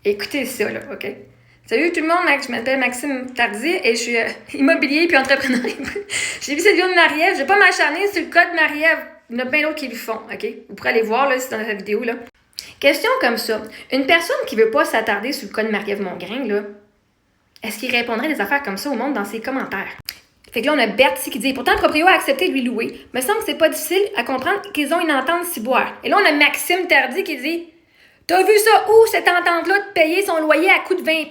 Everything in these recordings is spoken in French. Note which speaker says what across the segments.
Speaker 1: Écoutez ça, là, OK? Salut tout le monde, je m'appelle Maxime Tardy et je suis immobilier puis entrepreneur. J'ai vu cette vidéo de Marie-Ève, je vais pas m'acharner sur le cas de Marie-Ève. Il y en a plein d'autres qui le font, OK? Vous pourrez aller voir, là, c'est dans la vidéo, là. Question comme ça. Une personne qui veut pas s'attarder sur le cas de Marie-Ève Mongrain, là, est-ce qu'il répondrait des affaires comme ça au monde dans ses commentaires? Fait que là, on a Bertie qui dit « Pourtant, le proprio a accepté de lui louer. Me semble que c'est pas difficile à comprendre qu'ils ont une entente ciboire. » Et là, on a Maxime Tardy qui dit « T'as vu ça où, cette entente-là, de payer son loyer à coût de 20$? »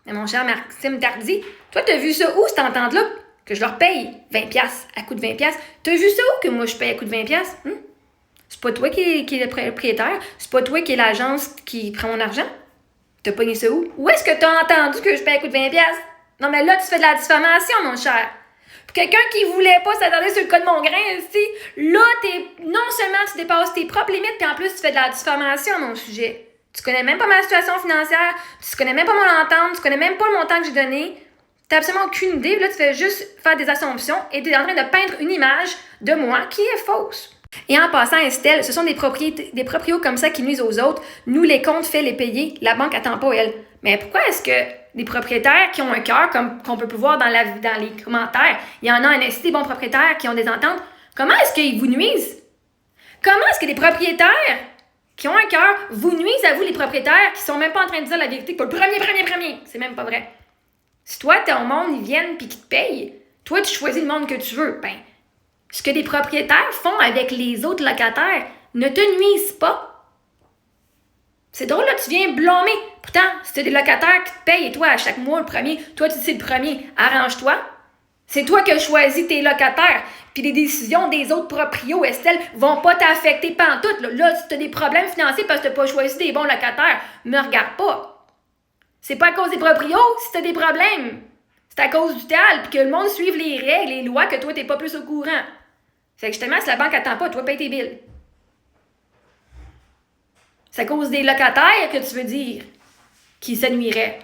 Speaker 1: Mais mon cher Maxime Tardy, toi, t'as vu ça où, cette entente-là, que je leur paye 20$ à coût de 20$? T'as vu ça où que moi, je paye à coût de 20$? C'est pas toi qui est le propriétaire. C'est pas toi qui est l'agence qui prend mon argent. T'as pogné ça où? Où est-ce que t'as entendu que je paye à coût de 20$? Non, mais là, tu fais de la diffamation, mon cher. Pour quelqu'un qui voulait pas s'attarder sur le cas de Mongrain, là, non seulement tu dépasses tes propres limites, puis en plus, tu fais de la diffamation à mon sujet. Tu connais même pas ma situation financière, tu connais même pas mon entente, tu connais même pas le montant que j'ai donné. T'as absolument aucune idée. Là, tu fais juste faire des assumptions et t'es en train de peindre une image de moi qui est fausse. Et en passant, Estelle, ce sont des proprios comme ça qui nuisent aux autres. Nous, les comptes fait les payer. La banque attend pas, elle. Mais pourquoi est-ce que des propriétaires qui ont un cœur, comme qu'on peut voir dans les commentaires, il y en a un des bons propriétaires qui ont des ententes, comment est-ce qu'ils vous nuisent? Comment est-ce que des propriétaires qui ont un cœur vous nuisent à vous, les propriétaires, qui sont même pas en train de dire la vérité, que le premier, c'est même pas vrai. Si toi, ton monde, ils viennent puis qu'ils te payent, toi, tu choisis le monde que tu veux, ben, ce que les propriétaires font avec les autres locataires ne te nuisent pas. C'est drôle, là, tu viens blâmer. Pourtant, si tu as des locataires qui te payent et toi, à chaque mois, le premier, toi, tu sais le premier, arrange-toi. C'est toi qui as choisi tes locataires. Puis les décisions des autres proprios, Estelle, vont pas t'affecter pantoute. Là, si tu as des problèmes financiers parce que tu n'as pas choisi des bons locataires, me regarde pas. C'est pas à cause des proprios si tu as des problèmes. C'est à cause du TAL, puis que le monde suive les règles, les lois, que toi, t'es pas plus au courant. Fait que justement, si la banque attend pas, toi, paye tes billes. C'est à cause des locataires que tu veux dire qui se nuiraient.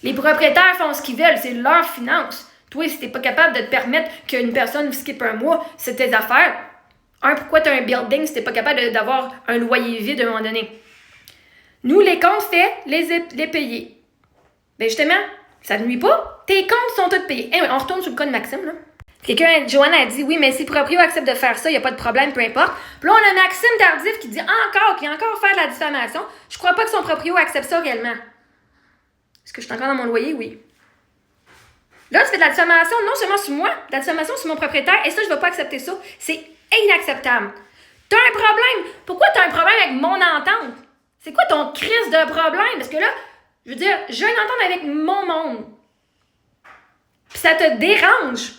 Speaker 1: Les propriétaires font ce qu'ils veulent, c'est leur finance. Toi, si t'es pas capable de te permettre qu'une personne skip un mois, c'est tes affaires. Pourquoi t'as un building si t'es pas capable d'avoir un loyer vide à un moment donné? Nous, les comptes faits, les payer. Ben justement, ça ne nuit pas. Tes comptes sont tous payés. On retourne sur le cas de Maxime, là. Joanne a dit, oui, mais si le proprio accepte de faire ça, il n'y a pas de problème, peu importe. Puis là, on a Maxime Tardif qui dit qu'il a encore fait de la diffamation. Je crois pas que son proprio accepte ça réellement. Est-ce que je suis encore dans mon loyer? Oui. Là, tu fais de la diffamation non seulement sur moi, de la diffamation sur mon propriétaire, et ça, je ne vais pas accepter ça. C'est inacceptable. T'as un problème. Pourquoi t'as un problème avec mon entente? C'est quoi ton crise de problème? Parce que là, je veux dire, j'ai une entente avec mon monde. Puis ça te dérange.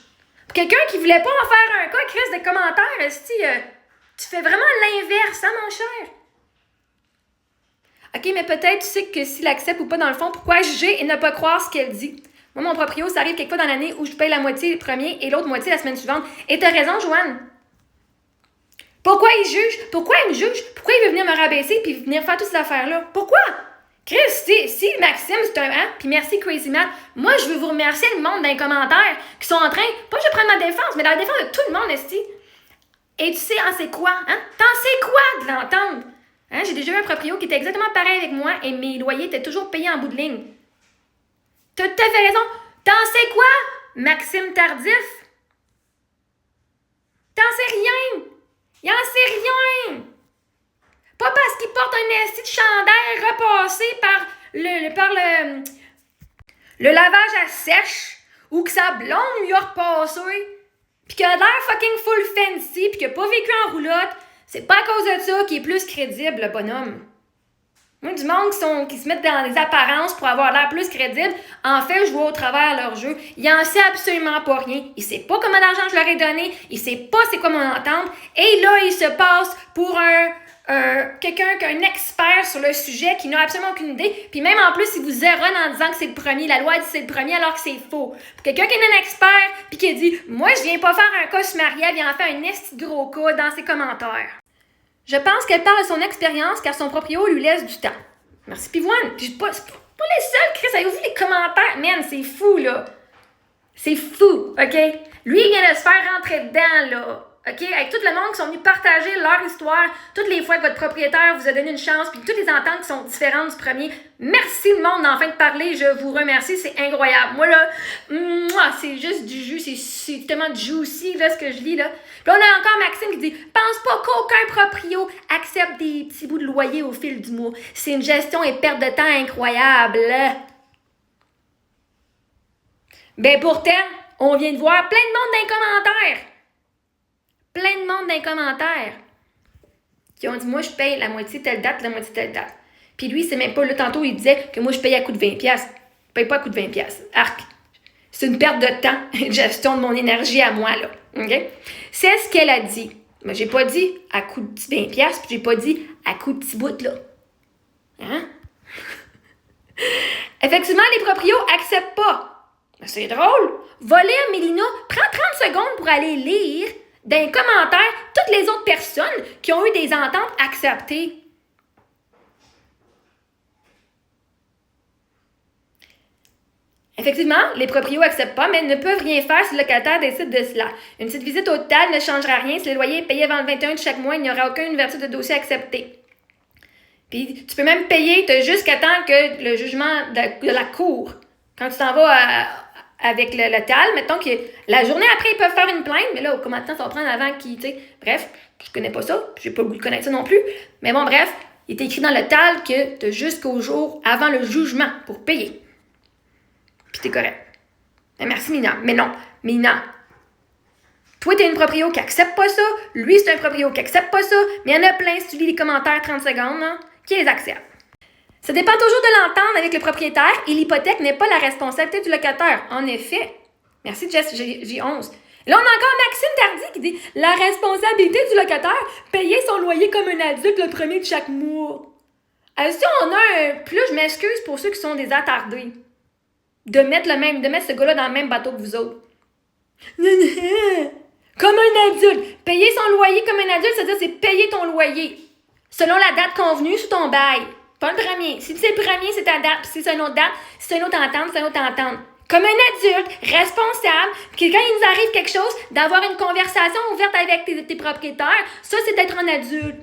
Speaker 1: Pour quelqu'un qui voulait pas en faire un cas, crise de commentaires, tu fais vraiment l'inverse, hein, mon cher? OK, mais peut-être tu sais que s'il accepte ou pas, dans le fond, pourquoi juger et ne pas croire ce qu'elle dit? Moi, mon proprio, ça arrive quelquefois dans l'année où je paye la moitié le premier et l'autre moitié la semaine suivante. Et t'as raison, Joanne. Pourquoi il juge? Pourquoi il me juge? Pourquoi il veut venir me rabaisser puis venir faire toutes ces affaires-là? Pourquoi? Chris, si Maxime, c'est un puis merci Crazy Matt, moi, je veux vous remercier le monde dans les commentaires qui sont en train, pas je prends ma défense, mais dans la défense de tout le monde, esti. Et tu sais, c'est quoi? Hein? T'en sais quoi de l'entendre? Hein? J'ai déjà eu un proprio qui était exactement pareil avec moi et mes loyers étaient toujours payés en bout de ligne. T'as tout à fait raison. T'en sais quoi, Maxime Tardif? T'en sais rien. Il en sait rien. Pas parce qu'il porte un esti de chandail repassé par le lavage à sèche ou que sa blonde lui a repassé pis qu'il a l'air fucking full fancy pis qu'il a pas vécu en roulotte. C'est pas à cause de ça qu'il est plus crédible, le bonhomme. Moi, du monde qui se mettent dans des apparences pour avoir l'air plus crédible, en fait, je vois au travers leur jeu. Il en sait absolument pas rien. Il sait pas comment d'argent je leur ai donné. Il sait pas c'est quoi mon entente. Et là, il se passe pour quelqu'un qui est un expert sur le sujet, qui n'a absolument aucune idée. Puis même en plus, il vous erronne en disant que c'est le premier. La loi dit que c'est le premier alors que c'est faux. Pour quelqu'un qui est un expert puis qui dit « Moi, je viens pas faire un cas sur Marie-Ève, il en fait un esti de gros cas dans ses commentaires. » Je pense qu'elle parle de son expérience car son proprio lui laisse du temps. Merci Pivoine. Puis c'est pas les seuls, Chris. Avez-vous vu les commentaires? Man, c'est fou, là. C'est fou, OK? Lui, il vient de se faire rentrer dedans, là. OK? Avec tout le monde qui sont venus partager leur histoire, toutes les fois que votre propriétaire vous a donné une chance, puis toutes les ententes qui sont différentes du premier. Merci le monde d'enfin de parler, je vous remercie, c'est incroyable. Moi là, c'est juste du jus, c'est tellement juicy là, ce que je lis là. Puis là, on a encore Maxime qui dit « Pense pas qu'aucun proprio accepte des petits bouts de loyer au fil du mois. C'est une gestion et perte de temps incroyable. » Ben pourtant, on vient de voir plein de monde dans les commentaires. Plein de monde dans les commentaires qui ont dit « Moi, je paye la moitié telle date, la moitié telle date. » Puis lui, c'est même pas, là, tantôt, il disait que moi, je paye à coût de 20$. Je paye pas à coût de 20$. Arc. C'est une perte de temps et de gestion de mon énergie à moi, là. OK? C'est ce qu'elle a dit. Mais j'ai pas dit à coût de 20$, puis j'ai pas dit à coût de petit bout, là. Hein? Effectivement, les proprios acceptent pas. Mais c'est drôle. Va lire, Mélina. Prends 30 secondes pour aller lire dans les commentaires toutes les autres personnes qui ont eu des ententes acceptées. Effectivement, les proprios n'acceptent pas, mais ne peuvent rien faire si le locataire décide de cela. Une petite visite au TAD ne changera rien. Si le loyer est payé avant le 21 de chaque mois, il n'y aura aucune ouverture de dossier acceptée. Puis, tu peux même payer jusqu'à temps que le jugement de la cour, quand tu t'en vas avec le TAL, mettons que la journée après, ils peuvent faire une plainte, mais là, combien de temps ça va prendre avant qu'ils, tu sais, bref, je connais pas ça, j'ai pas le goût de connaître ça non plus, mais bon, bref, il est écrit dans le TAL que tu as jusqu'au jour avant le jugement pour payer. Puis t'es correct. Mais merci, Mina. Mais non, Mina, toi, t'es une proprio qui accepte pas ça, lui, c'est un proprio qui accepte pas ça, mais il y en a plein, si tu lis les commentaires 30 secondes, hein, qui les acceptent. Ça dépend toujours de l'entente avec le propriétaire et l'hypothèque n'est pas la responsabilité du locataire. En effet. Merci, Jess, J11. Là, on a encore Maxime Tardy qui dit « La responsabilité du locataire, payer son loyer comme un adulte le premier de chaque mois. » Si on a un... Puis là, je m'excuse pour ceux qui sont des attardés. De mettre ce gars-là dans le même bateau que vous autres. Comme un adulte. Payer son loyer comme un adulte, c'est-à-dire c'est payer ton loyer selon la date convenue sous ton bail. Pas le premier. Si c'est le premier, c'est ta date. Si c'est une autre date, si c'est une autre entente, c'est une autre entente. Comme un adulte, responsable, que quand il nous arrive quelque chose, d'avoir une conversation ouverte avec tes propriétaires, ça, c'est d'être un adulte.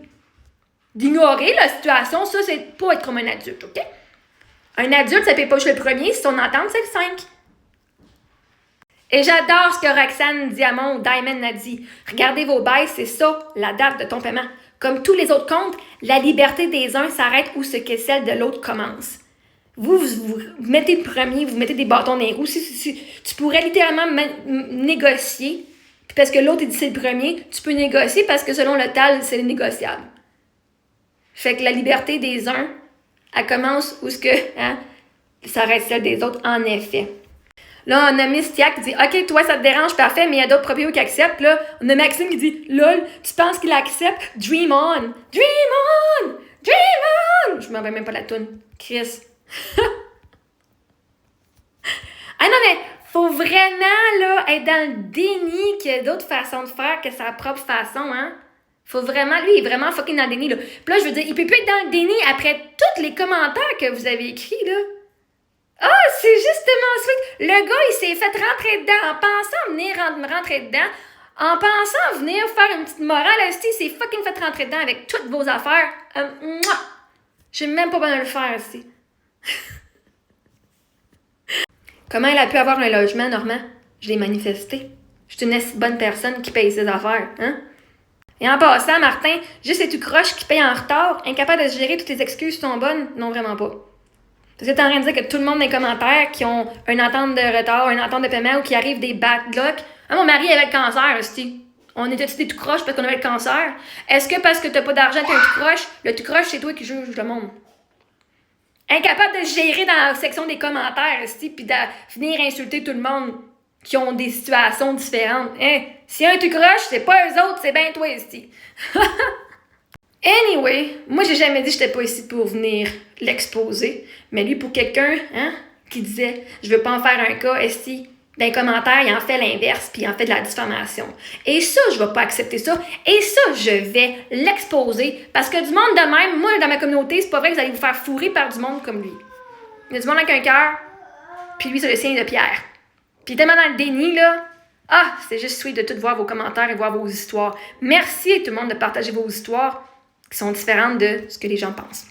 Speaker 1: D'ignorer la situation, ça, c'est pas être comme un adulte, OK? Un adulte, ça paye pas chez le premier. Si son entente, c'est le 5. Et j'adore ce que Roxane Diamant ou Diamond a dit. Regardez vos bails, c'est ça, la date de ton paiement. Comme tous les autres comptes, la liberté des uns s'arrête où ce que celle de l'autre commence. Vous mettez le premier, vous mettez des bâtons dans les roues. Tu pourrais littéralement négocier. Puis parce que l'autre dit c'est le premier, tu peux négocier parce que selon le TAL, c'est négociable. Fait que la liberté des uns, elle commence où ce que s'arrête celle des autres, en effet. Là, on a Miss Tiac qui dit « OK, toi, ça te dérange, parfait, mais il y a d'autres proprios qui acceptent. » Là, on a Maxime qui dit « Lol, tu penses qu'il accepte? Dream on! Dream on! Dream on! » Je m'en rappelle même pas la toune. Chris. Ah non, mais faut vraiment là, être dans le déni qu'il y a d'autres façons de faire que sa propre façon, hein? Faut vraiment, lui, il est vraiment fucking dans le déni, là. Puis là, je veux dire, il peut plus être dans le déni après tous les commentaires que vous avez écrits, là. Ah, c'est justement sweet. Le gars, il s'est fait rentrer dedans en pensant venir rentrer dedans. En pensant venir faire une petite morale, il s'est fucking fait rentrer dedans avec toutes vos affaires. J'ai même pas besoin de le faire, ici. Comment elle a pu avoir un logement, Normand? Je l'ai manifesté. Je suis une bonne personne qui paye ses affaires, hein? Et en passant, Martin, juste es-tu croche qui paye en retard, incapable de gérer toutes les excuses sont bonnes? Non, vraiment pas. Parce que t'es en train de dire que tout le monde dans les commentaires qui ont une entente de retard, une entente de paiement ou qui arrivent des backlogs. Ah, mon mari avait le cancer, aussi. On était-tu des tout croches parce qu'on avait le cancer? Est-ce que parce que t'as pas d'argent, t'es un tout croche? Le tout croche, c'est toi qui juge le monde. Incapable de gérer dans la section des commentaires, aussi, puis de venir insulter tout le monde qui ont des situations différentes. Hein? Si un tout croche, c'est pas eux autres, c'est bien toi, aussi. Anyway, moi, j'ai jamais dit que j'étais pas ici pour venir l'exposer. Mais lui, pour quelqu'un qui disait « Je veux pas en faire un cas, esti », dans les commentaires, il en fait l'inverse, puis il en fait de la diffamation. Et ça, je vais pas accepter ça. Et ça, je vais l'exposer. Parce que du monde de même, moi, dans ma communauté, c'est pas vrai que vous allez vous faire fourrer par du monde comme lui. Il y a du monde avec un cœur, puis lui, c'est le sien de pierre. Puis il est tellement dans le déni, là. Ah, c'est juste sweet de tout voir vos commentaires et voir vos histoires. Merci tout le monde de partager vos histoires qui sont différentes de ce que les gens pensent.